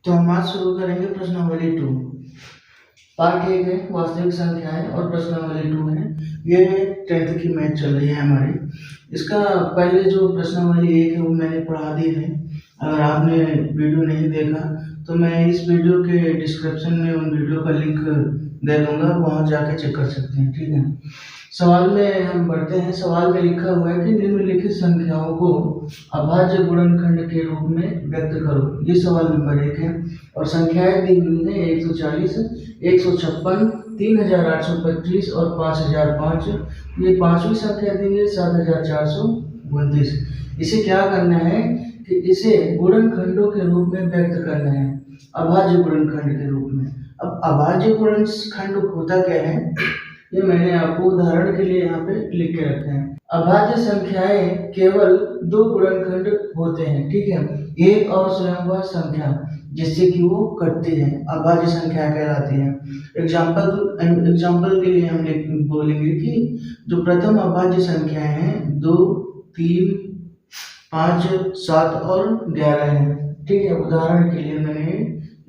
तो हम आज शुरू करेंगे प्रश्नावली 2। पार्ट 1 है वास्तविक संख्याएं और प्रश्नावली 2 है। ये 10th की मैथ चल रही है हमारी। इसका पहले जो प्रश्नावली 1 है वो मैंने पढ़ा दी है। अगर आपने वीडियो नहीं देखा तो मैं इस वीडियो के डिस्क्रिप्शन में उन वीडियो का लिंक दे दूंगा, वहाँ जाके चेक कर सकते हैं। ठीक है, सवाल में हम बढ़ते हैं। सवाल में लिखा हुआ है कि निम्नलिखित संख्याओं को अभाज्य गुणनखंड के रूप में व्यक्त करो। ये सवाल नंबर 1 है और संख्याएं दी हुई है 140, 156, 3825 और 5005। ये पांचवी संख्या दी है 7429। इसे क्या करना है कि इसे गुणनखंडों के रूप में व्यक्त करना है, अभाज्य गुणनखंड के रूप में। अब अभाज्य गुणनखंड होता क्या है, ये मैंने आपको उदाहरण के लिए यहाँ पे लिख के रखा है। अभाज्य संख्याएं केवल दो गुणनखंड होते हैं, ठीक है, एक और स्वयं वह संख्या जिससे कि वो कटती है, अभाज्य संख्या कहलाती है। एग्जाम्पल के लिए हम बोलेंगे कि जो प्रथम अभाज्य संख्याएं हैं 2, 3, 5, 7 और 11 है। ठीक है, उदाहरण के लिए मैंने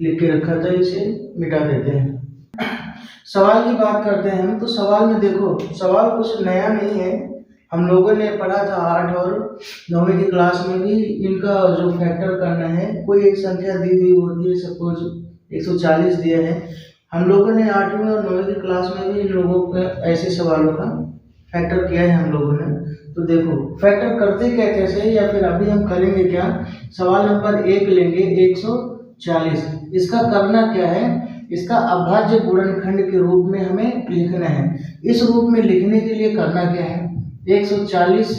लिख के रखा था, इसे मिटा देते हैं। सवाल की बात करते हैं हम, तो सवाल में देखो, सवाल कुछ नया नहीं है, हम लोगों ने पढ़ा था 8 और 9वीं की क्लास में भी। इनका जो फैक्टर करना है, कोई एक संख्या दी हुई होती है, सपोज 140 दिया है। हम लोगों ने 8वीं और 9वीं की क्लास में भी इन लोगों के ऐसे सवालों का फैक्टर किया है हम लोगों ने। तो देखो फैक्टर करते क्या कैसे, या फिर अभी हम करेंगे क्या। सवाल नंबर 1 लेंगे 140, इसका करना क्या है, इसका अभाज्य गुणनखंड के रूप में हमें लिखना है। इस रूप में लिखने के लिए करना क्या है, 140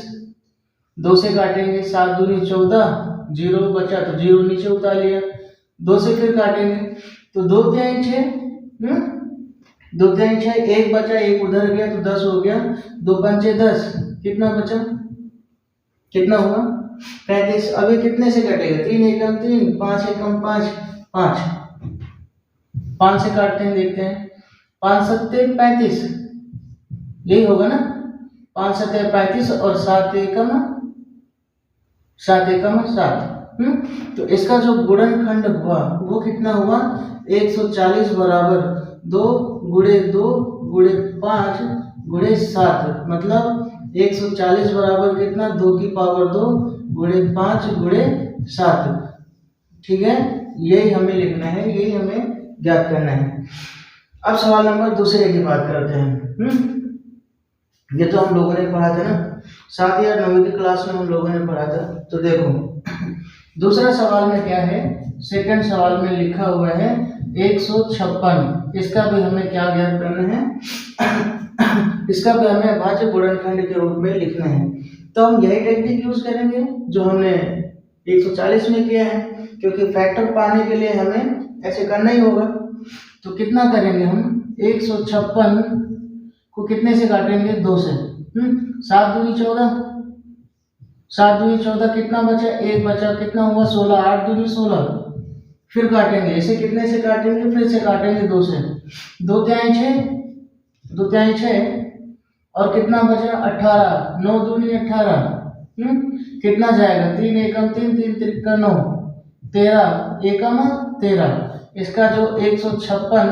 2 से काटेंगे, 7 दूनी 14, 0 बचा तो 0 नीचे उतार लिया, 2 से फिर काटेंगे तो 2 तिहाई 6, 2 तिहाई 6, 1 बचा, 1 उधर गया तो 10 हो गया, 2 पंचे 10, कितना बचा, कितना हुआ 35। अभी कितने से कटेगा, 3 एकम 3, 5 एकम 5, 5 से काटते हैं, देखते हैं, 5 सत्ते 35, यही होगा ना, 5 सत्ते 35 और 7 एकम 7। तो इसका जो गुणनखंड हुआ वो कितना हुआ, 140 बराबर 2 गुणे 2 गुणे 5 गुणे 7, मतलब 140 बराबर कितना, 2 की पावर 2 गुणे 5 गुणे 7। ठीक है, यही हमें लिखना है, यही हमें ज्ञात करना है। अब सवाल नंबर दूसरे की बात करते हैं। ये तो हम लोगों ने पढ़ा था ना, 7 या 9वीं की क्लास में हम लोगों ने पढ़ा था। तो देखो दूसरा सवाल में क्या है, सेकंड सवाल में लिखा हुआ है 156, इसका भी हमें क्या ज्ञात करना है इसका भी हमें अभाज्य गुणनखंड के रूप में लिखना है। तो हम यही टेक्निक यूज करेंगे जो हमने 140 में किया है, क्योंकि फैक्टर पाने के लिए हमें ऐसे करना ही होगा। तो कितना करेंगे हम, 156 को कितने से काटेंगे, 2 से, 7 दूनी 14, 7 दूनी 14, कितना बचा, 1 बचा, कितना हुआ 16, 8 दूनी 16, फिर काटेंगे, इसे कितने से काटेंगे, फिर से काटेंगे 2 से, 2 तिहाई 6, 2 तिहाई 6 और कितना बचा 18, 9 दूनी 18, कितना जाएगा, 3 एकम 3, 3 त्रिका 9, 13 एकम 13। इसका जो 156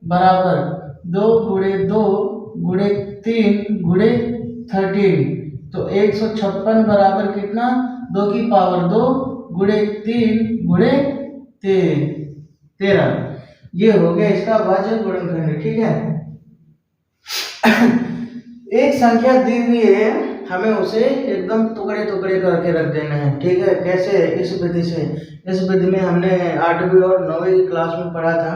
बराबर 2 गुणे 2 गुणे 3 गुणे 13, तो 156 बराबर कितना, 2 की पावर 2 गुणे 3 गुणे 13। ये हो गया इसका अभाज्य गुणनखंड। ठीक है एक संख्या दी हुई है, हमें उसे एकदम टुकड़े टुकड़े करके रख देना है। ठीक है, कैसे, इस विधि से। इस विधि में हमने 8वीं और 9वीं की क्लास में पढ़ा था,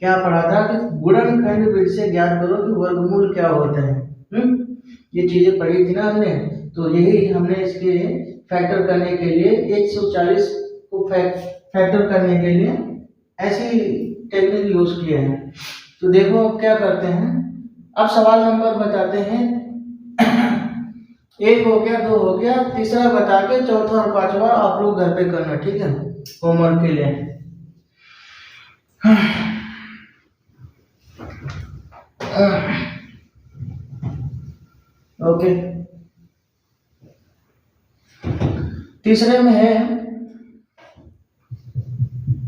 क्या पढ़ा था कि गुणनखंड विधि से ज्ञात करो कि वर्गमूल क्या होता है। ये चीजें पढ़ी थी ना हमने, तो यही हमने इसके फैक्टर करने के लिए 140 को फैक्टर करने के लिए ऐसी टेक्निक यूज किया है। तो देखो अब क्या करते हैं, अब सवाल नंबर बताते हैं, 1 हो गया, 2 हो गया, तीसरा बता के चौथा और पांचवा आप लोग घर पे करना। ठीक है, होमवर्क के लिए। ओके, तीसरे में है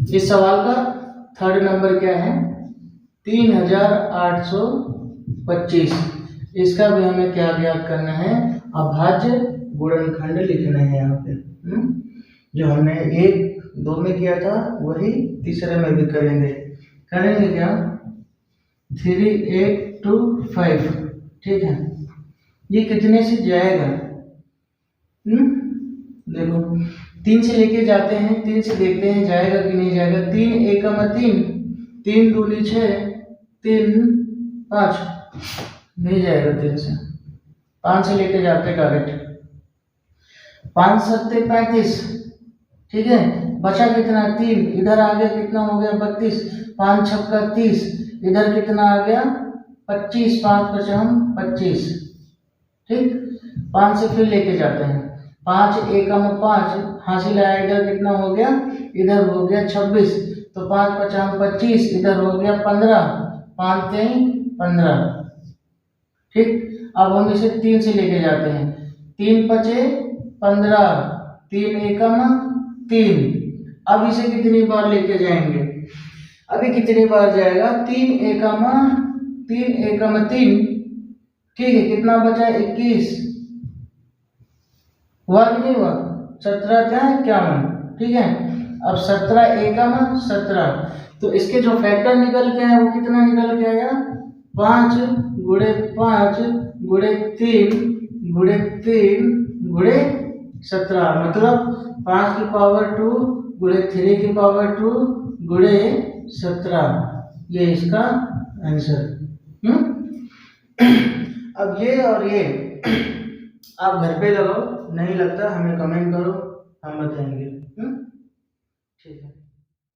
इस सवाल का थर्ड नंबर क्या है? 3825। इसका भी हमें क्या ज्ञात करना है? अभाज्य गुणनखंड लिखना है यहाँ पे। जो हमने 1-2 में किया था वही तीसरे में भी करेंगे। करेंगे क्या? 3825, ठीक है। ये कितने से जाएगा? देखो 3 से लेके जाते हैं, 3 से देखते हैं जाएगा कि नहीं जाएगा। 3 एकम 3, 3 दूनी 6, 3 5, नहीं जाएगा 3 से। 5 से लेके जाते डायरेक्ट। 5 सत्ते 35, ठीक है। बचा कितना? 3, इधर आ गया कितना हो गया? 32, 5 छक्का 30, इधर कितना आ गया? 25, 5 पचाम 25, ठीक। 5 से फिर लेके जाते हैं। 5 एकम 5, हासिल आया, इधर कितना हो गया? इधर हो गया 26, तो 5 पचाम 25, इधर हो गया 15, 5 3 15, ठीक। अब हम इसे 3 से लेके जाते हैं। 3 पचे 15, 3 एकम 3। अब इसे कितनी बार लेके जाएंगे? अभी कितनी बार जाएगा? 3 एकम 3, ठीक है। कितना बचा? 21, हुआ कि नहीं हुआ? 17 क्या 51, ठीक है। अब 17 एकम 17, तो इसके जो फैक्टर निकल के आया वो कितना निकल के आया? 5 गुणे 5 गुणे 3 गुणे 3 गुणे 17, मतलब 5 की पावर 2 गुणे 3 की पावर 2 गुणे 17, ये इसका आंसर। अब ये और ये आप घर पे लगाओ, नहीं लगता हमें कमेंट करो, हम बताएंगे। ठीक है।